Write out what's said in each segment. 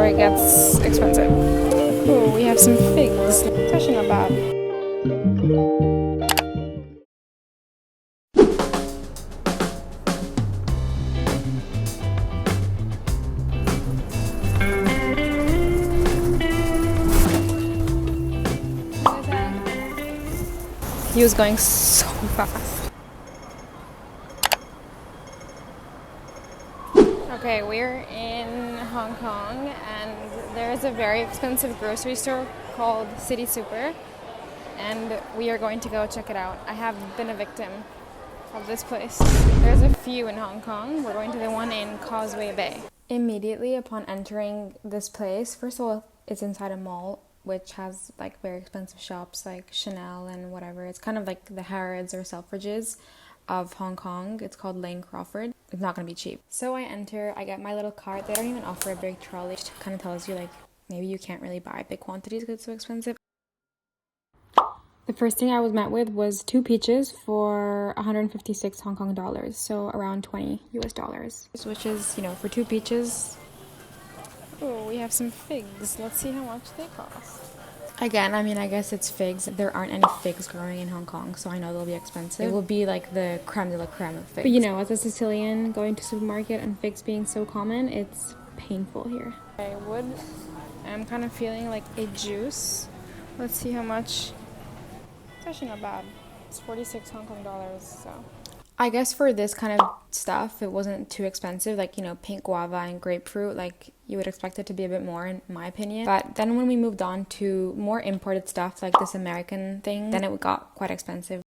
where it gets expensive. Oh, we have some figs. It's actually not bad. He was going so fast. Okay, we're in Hong Kong and there is a very expensive grocery store called City Super and we are going to go check it out. I have been a victim of this place. There's a few in Hong Kong. We're going to the one in Causeway Bay. Immediately upon entering this place, first of all, it's inside a mall which has like very expensive shops like Chanel and whatever. It's kind of like the Harrods or Selfridges of Hong Kong. It's called Lane Crawford. It's not going to be cheap. So I enter, I get my little cart. They don't even offer a big trolley. It kind of tells you like maybe you can't really buy big quantities because it's so expensive. The first thing I was met with was 2 peaches for 156 Hong Kong dollars, so around 20 US dollars, which is, you know, for 2 peaches. Oh, we have some figs. Let's see how much they cost. Again, I mean, I guess it's figs. There aren't any figs growing in Hong Kong, so I know they'll be expensive. It will be like the creme de la creme of figs. But you know, as a Sicilian, going to supermarket and figs being so common, it's painful here. I'm kind of feeling like a juice. Let's see how much. It's actually not bad. It's 46 Hong Kong dollars, so. I guess for this kind of stuff, it wasn't too expensive. Like, you know, pink guava and grapefruit, like, you would expect it to be a bit more, in my opinion. But then when we moved on to more imported stuff, like this American thing, then it got quite expensive.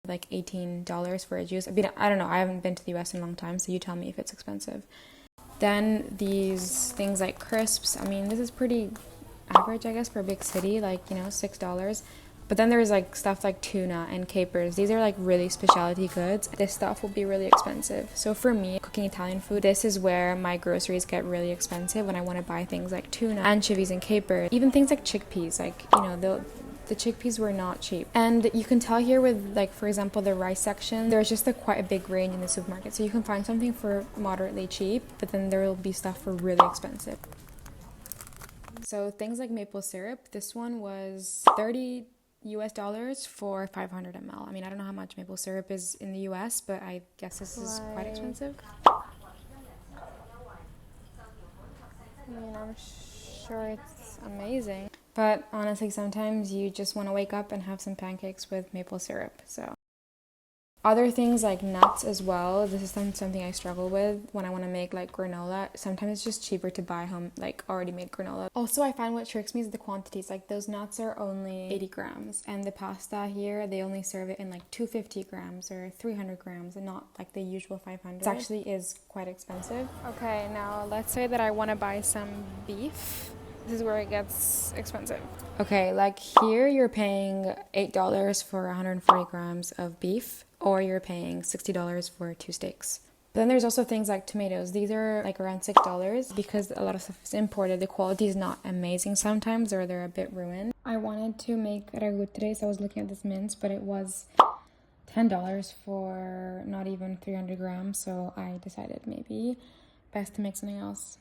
Like $18 for a juice. I mean, I don't know. I haven't been to the US in a long time, so you tell me if it's expensive. Then these things like crisps. I mean, this is pretty average, I guess, for a big city. Like, you know, $6. But then there's like stuff like tuna and capers. These are like really specialty goods. This stuff will be really expensive. So for me, cooking Italian food, this is where my groceries get really expensive when I want to buy things like tuna, anchovies, and capers. Even things like chickpeas, like, you know, the chickpeas were not cheap. And you can tell here with, like, for example, the rice section, there's just quite a big range in the supermarket. So you can find something for moderately cheap, but then there will be stuff for really expensive. So things like maple syrup, this one was $30 US dollars for 500 ml. I mean, I don't know how much maple syrup is in the US, but I guess this is quite expensive. I mean, I'm sure it's amazing. But honestly, sometimes you just want to wake up and have some pancakes with maple syrup, so. Other things like nuts as well. This is something I struggle with when I want to make like granola. Sometimes it's just cheaper to buy home like already made granola. Also, I find what tricks me is the quantities. Like those nuts are only 80 grams and the pasta here, they only serve it in like 250 grams or 300 grams and not like the usual 500. It actually is quite expensive. Okay, now let's say that I want to buy some beef. This is where it gets expensive. Okay, like here you're paying $8 for 140 grams of beef, or you're paying $60 for 2 steaks. But then there's also things like tomatoes. These are like around $6 because a lot of stuff is imported. The quality is not amazing sometimes, or they're a bit ruined. I wanted to make ragu today, so I was looking at this mince, but it was $10 for not even 300 grams, so I decided maybe best to make something else.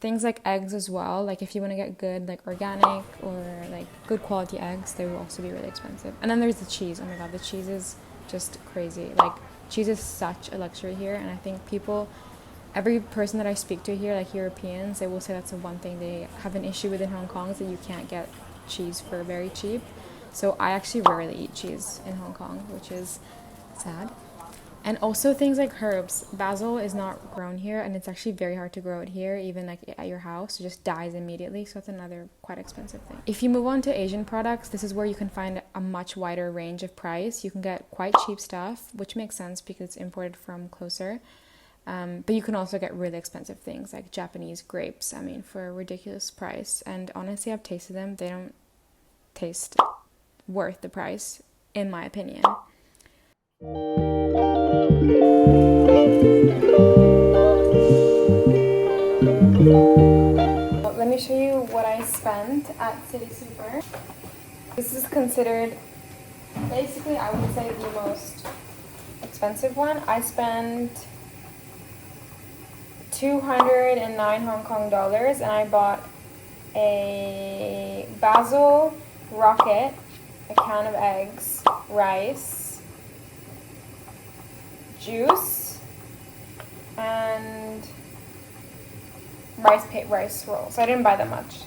Things like eggs as well, like if you want to get good like organic or like good quality eggs, they will also be really expensive. And then there's the cheese. Oh my god, the cheese is just crazy. Like cheese is such a luxury here, and I think every person that I speak to here, like Europeans, they will say that's the one thing they have an issue with in Hong Kong, is that you can't get cheese for very cheap. So I actually rarely eat cheese in Hong Kong, which is sad. And also things like herbs. Basil is not grown here, and it's actually very hard to grow it here, even like at your house. It just dies immediately, so that's another quite expensive thing. If you move on to Asian products, this is where you can find a much wider range of price. You can get quite cheap stuff, which makes sense because it's imported from closer. But you can also get really expensive things like Japanese grapes, I mean, for a ridiculous price. And honestly, I've tasted them. They don't taste worth the price, in my opinion. Let me show you what I spent at City Super. This is considered, basically, I would say the most expensive one. I spent 209 Hong Kong dollars, and I bought a basil rocket, a can of eggs, rice, juice, and rice rolls. I didn't buy that much,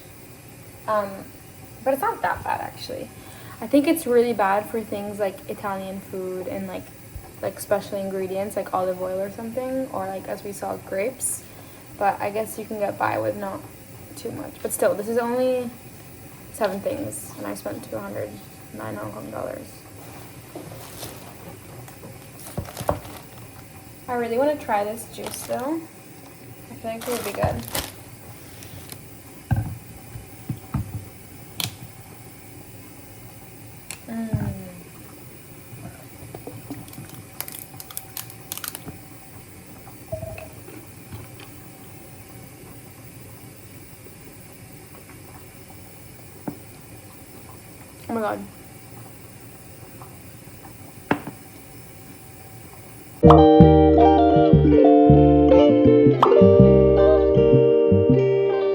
but it's not that bad actually. I think it's really bad for things like Italian food and like special ingredients like olive oil or something, or like as we saw, grapes. But I guess you can get by with not too much. But still, this is only 7 things, and I spent 209 Hong Kong dollars. I really want to try this juice though. I feel like it would be good. Oh my god.